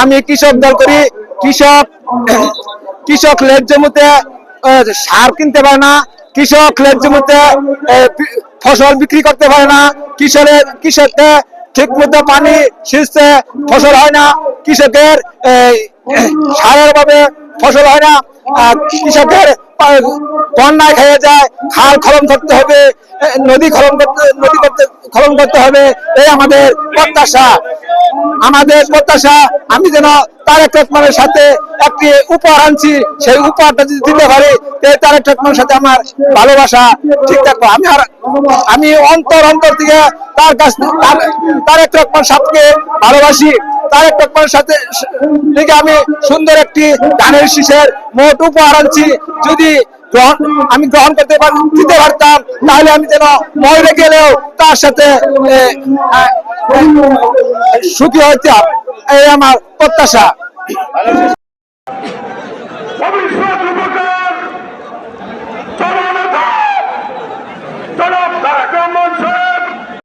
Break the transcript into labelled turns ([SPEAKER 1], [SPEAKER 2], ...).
[SPEAKER 1] আমি কৃষক দল করি। কৃষক লেট জমিতে সার কিনতে পারে না, কৃষক লেট জমিতে ফসল বিক্রি করতে পারে না, কৃষককে ঠিক মতো পানি সেচতে ফসল হয় না, কৃষকের সারের ভাবে ফসল হয় না, কৃষকের বন্যায় খেয়ে যায়, খাল খনন করতে হবে, নদী খনন করতে হবে। এই আমাদের প্রত্যাশা। আমি যেন তারেক রহমানের সাথে একটি উপহার আনছি, সেই উপহারটা যদি দিতে পারি তারেক রহমানের সাথে আমার ভালোবাসা ঠিক থাকবে। আমি অন্তর থেকে তারেক রহমান সাথে ভালোবাসি। তারেক রহমানের সাথে আমি সুন্দর একটি ধানের শীষের মোট উপহার আনছি। যদি আমি গ্রহণ দিতে পারতাম, তাহলে আমি যেন মরে গেলেও তার সাথে সুখী হইতাম। এই আমার প্রত্যাশা।